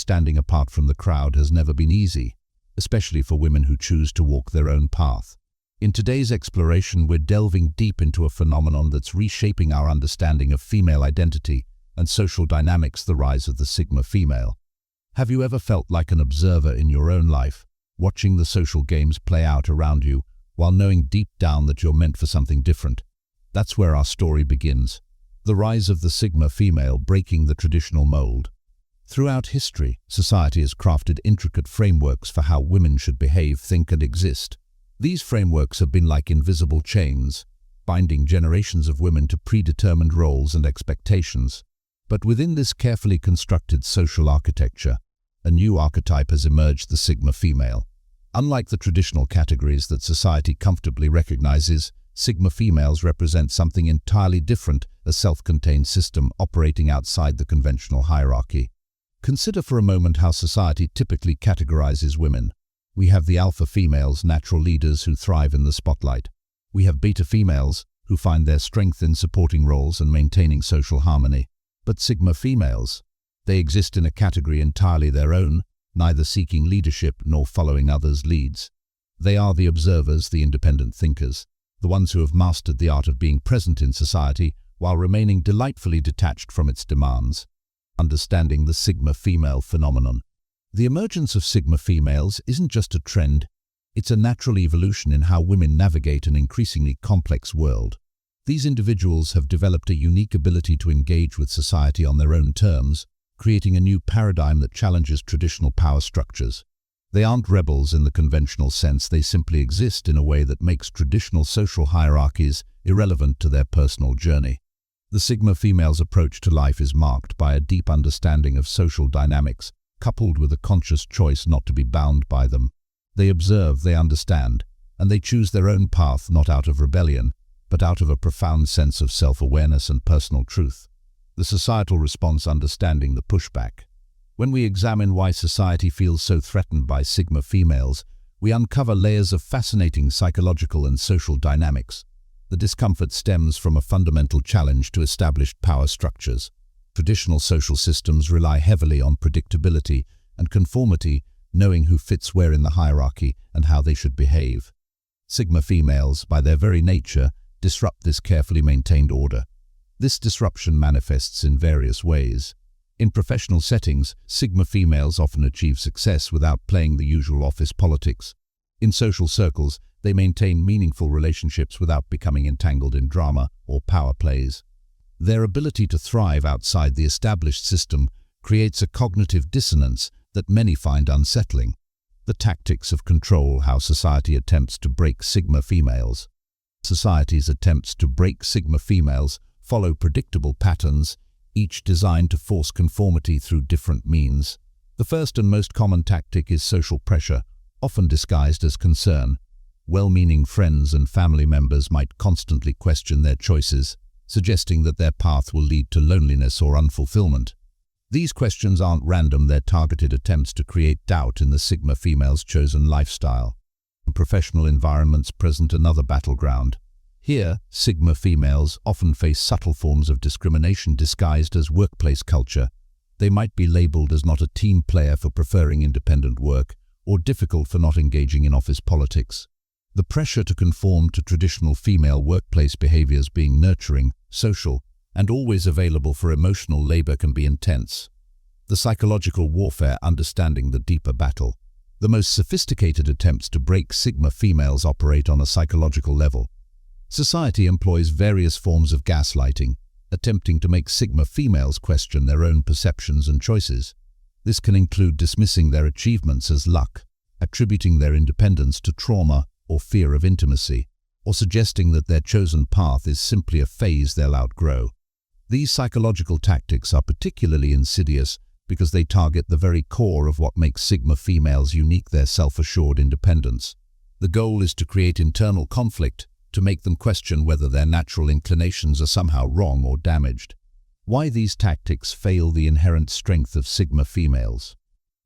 Standing apart from the crowd has never been easy, especially for women who choose to walk their own path. In today's exploration, we're delving deep into a phenomenon that's reshaping our understanding of female identity and social dynamics: the rise of the Sigma female. Have you ever felt like an observer in your own life, watching the social games play out around you, while knowing deep down that you're meant for something different? That's where our story begins. The rise of the Sigma female, breaking the traditional mold. Throughout history, society has crafted intricate frameworks for how women should behave, think, and exist. These frameworks have been like invisible chains, binding generations of women to predetermined roles and expectations. But within this carefully constructed social architecture, a new archetype has emerged: the Sigma female. Unlike the traditional categories that society comfortably recognizes, Sigma females represent something entirely different: a self-contained system operating outside the conventional hierarchy. Consider for a moment how society typically categorizes women. We have the alpha females, natural leaders who thrive in the spotlight. We have beta females, who find their strength in supporting roles and maintaining social harmony. But Sigma females, they exist in a category entirely their own, neither seeking leadership nor following others' leads. They are the observers, the independent thinkers, the ones who have mastered the art of being present in society while remaining delightfully detached from its demands. Understanding the Sigma female phenomenon. The emergence of Sigma females isn't just a trend, it's a natural evolution in how women navigate an increasingly complex world. These individuals have developed a unique ability to engage with society on their own terms, creating a new paradigm that challenges traditional power structures. They aren't rebels in the conventional sense, they simply exist in a way that makes traditional social hierarchies irrelevant to their personal journey. The Sigma female's approach to life is marked by a deep understanding of social dynamics, coupled with a conscious choice not to be bound by them. They observe, they understand, and they choose their own path, not out of rebellion, but out of a profound sense of self-awareness and personal truth. The societal response: understanding the pushback. When we examine why society feels so threatened by Sigma females, we uncover layers of fascinating psychological and social dynamics. The discomfort stems from a fundamental challenge to established power structures. Traditional social systems rely heavily on predictability and conformity, knowing who fits where in the hierarchy and how they should behave. Sigma females, by their very nature, disrupt this carefully maintained order. This disruption manifests in various ways. In professional settings, Sigma females often achieve success without playing the usual office politics. In social circles, they maintain meaningful relationships without becoming entangled in drama or power plays. Their ability to thrive outside the established system creates a cognitive dissonance that many find unsettling. The tactics of control: how society attempts to break Sigma females. Society's attempts to break Sigma females follow predictable patterns, each designed to force conformity through different means. The first and most common tactic is social pressure, often disguised as concern. Well-meaning friends and family members might constantly question their choices, suggesting that their path will lead to loneliness or unfulfillment. These questions aren't random, they're targeted attempts to create doubt in the Sigma female's chosen lifestyle. Professional environments present another battleground. Here, Sigma females often face subtle forms of discrimination disguised as workplace culture. They might be labeled as not a team player for preferring independent work, or difficult for not engaging in office politics. The pressure to conform to traditional female workplace behaviors, being nurturing, social, and always available for emotional labor, can be intense. The psychological warfare: understanding the deeper battle. The most sophisticated attempts to break Sigma females operate on a psychological level. Society employs various forms of gaslighting, attempting to make Sigma females question their own perceptions and choices. This can include dismissing their achievements as luck, attributing their independence to trauma or fear of intimacy, or suggesting that their chosen path is simply a phase they'll outgrow. These psychological tactics are particularly insidious because they target the very core of what makes Sigma females unique: their self-assured independence. The goal is to create internal conflict, to make them question whether their natural inclinations are somehow wrong or damaged. Why these tactics fail the inherent strength of Sigma females.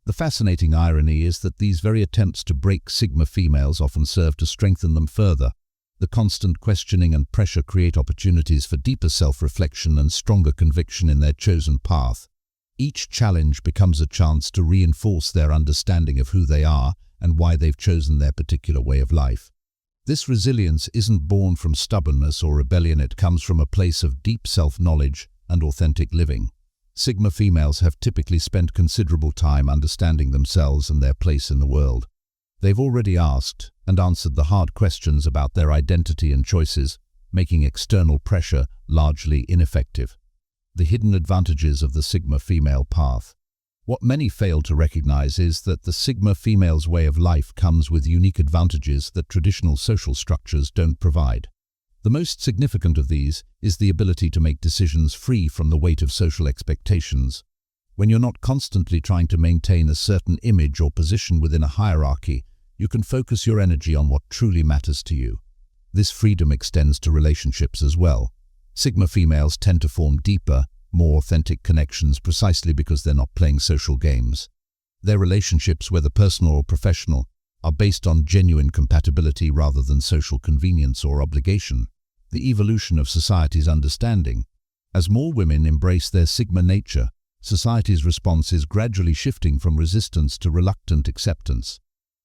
The fascinating irony is that these very attempts to break Sigma females often serve to strengthen them further. The constant questioning and pressure create opportunities for deeper self-reflection and stronger conviction in their chosen path. Each challenge becomes a chance to reinforce their understanding of who they are and why they've chosen their particular way of life. This resilience isn't born from stubbornness or rebellion, it comes from a place of deep self-knowledge and authentic living. Sigma females have typically spent considerable time understanding themselves and their place in the world. They've already asked and answered the hard questions about their identity and choices, making external pressure largely ineffective. The hidden advantages of the Sigma female path. What many fail to recognize is that the Sigma female's way of life comes with unique advantages that traditional social structures don't provide. The most significant of these is the ability to make decisions free from the weight of social expectations. When you're not constantly trying to maintain a certain image or position within a hierarchy, you can focus your energy on what truly matters to you. This freedom extends to relationships as well. Sigma females tend to form deeper, more authentic connections precisely because they're not playing social games. Their relationships, whether personal or professional, are based on genuine compatibility rather than social convenience or obligation. The evolution of society's understanding. As more women embrace their Sigma nature, society's response is gradually shifting from resistance to reluctant acceptance.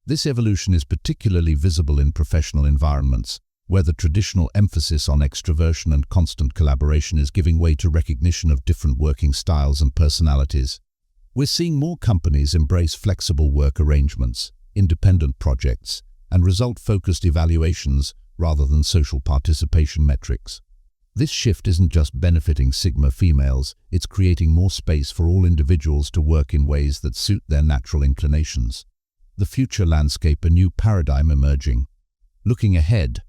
This evolution is particularly visible in professional environments, where the traditional emphasis on extroversion and constant collaboration is giving way to recognition of different working styles and personalities. We're seeing more companies embrace flexible work arrangements, independent projects, and result-focused evaluations rather than social participation metrics. This shift isn't just benefiting Sigma females, it's creating more space for all individuals to work in ways that suit their natural inclinations. The future landscape, a new paradigm emerging. Looking ahead,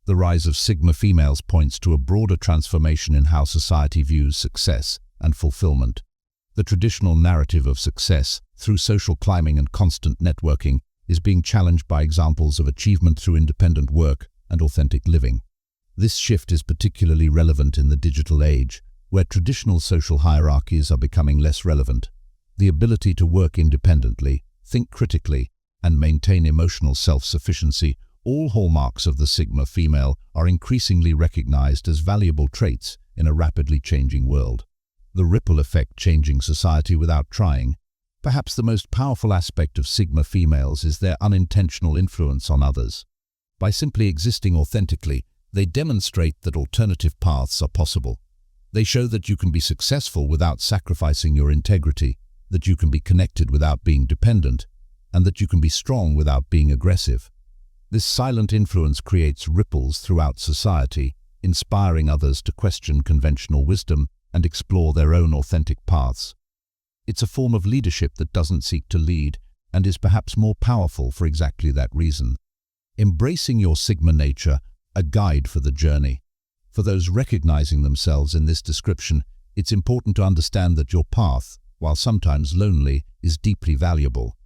the rise of Sigma females points to a broader transformation in how society views success and fulfillment. The traditional narrative of success, through social climbing and constant networking, is being challenged by examples of achievement through independent work and authentic living. This shift is particularly relevant in the digital age, where traditional social hierarchies are becoming less relevant. The ability to work independently, think critically, and maintain emotional self-sufficiency, all hallmarks of the Sigma female, are increasingly recognized as valuable traits in a rapidly changing world. The ripple effect changing society without trying. Perhaps the most powerful aspect of Sigma females is their unintentional influence on others. By simply existing authentically, they demonstrate that alternative paths are possible. They show that you can be successful without sacrificing your integrity, that you can be connected without being dependent, and that you can be strong without being aggressive. This silent influence creates ripples throughout society, inspiring others to question conventional wisdom and explore their own authentic paths. It's a form of leadership that doesn't seek to lead and is perhaps more powerful for exactly that reason. Embracing your Sigma nature, a guide for the journey. For those recognizing themselves in this description, it's important to understand that your path, while sometimes lonely, is deeply valuable.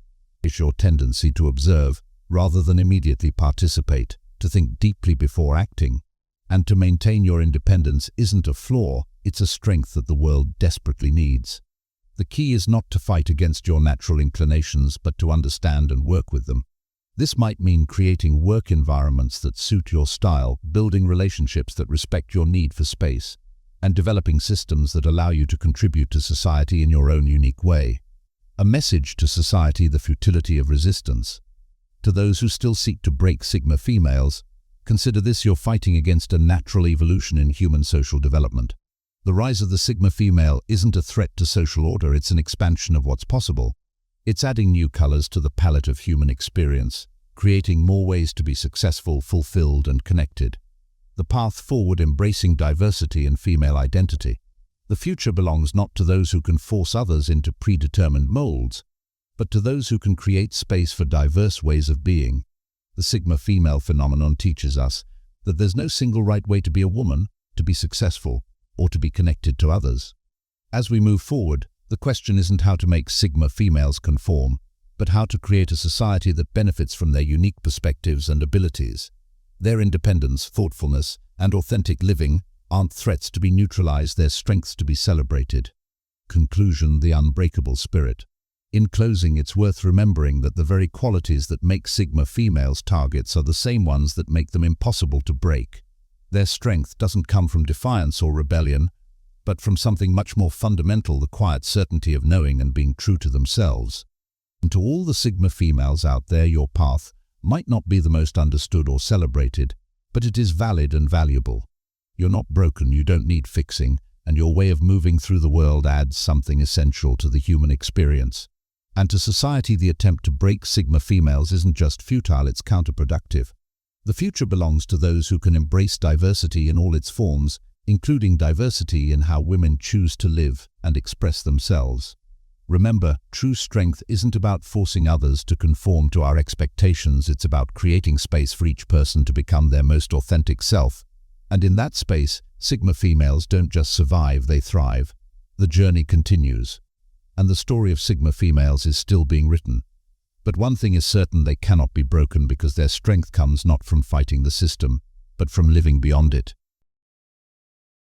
It's your tendency to observe, rather than immediately participate, to think deeply before acting, and to maintain your independence isn't a flaw, it's a strength that the world desperately needs. The key is not to fight against your natural inclinations, but to understand and work with them. This might mean creating work environments that suit your style, building relationships that respect your need for space, and developing systems that allow you to contribute to society in your own unique way. A message to society: the futility of resistance. To those who still seek to break Sigma females, consider this: you're fighting against a natural evolution in human social development. The rise of the Sigma female isn't a threat to social order, it's an expansion of what's possible. It's adding new colors to the palette of human experience, creating more ways to be successful, fulfilled, and connected. The path forward, embracing diversity and female identity. The future belongs not to those who can force others into predetermined molds, but to those who can create space for diverse ways of being. The Sigma female phenomenon teaches us that there's no single right way to be a woman, to be successful, or to be connected to others. As we move forward, the question isn't how to make Sigma females conform, but how to create a society that benefits from their unique perspectives and abilities. Their independence, thoughtfulness, and authentic living aren't threats to be neutralized, they're strengths to be celebrated. Conclusion: the unbreakable spirit. In closing, it's worth remembering that the very qualities that make Sigma females targets are the same ones that make them impossible to break. Their strength doesn't come from defiance or rebellion, but from something much more fundamental, the quiet certainty of knowing and being true to themselves. And to all the Sigma females out there, your path might not be the most understood or celebrated, but it is valid and valuable. You're not broken, you don't need fixing, and your way of moving through the world adds something essential to the human experience. And to society, the attempt to break Sigma females isn't just futile, it's counterproductive. The future belongs to those who can embrace diversity in all its forms, including diversity in how women choose to live and express themselves. Remember, true strength isn't about forcing others to conform to our expectations, it's about creating space for each person to become their most authentic self. And in that space, Sigma females don't just survive, they thrive. The journey continues. And the story of Sigma females is still being written. But one thing is certain, they cannot be broken because their strength comes not from fighting the system, but from living beyond it.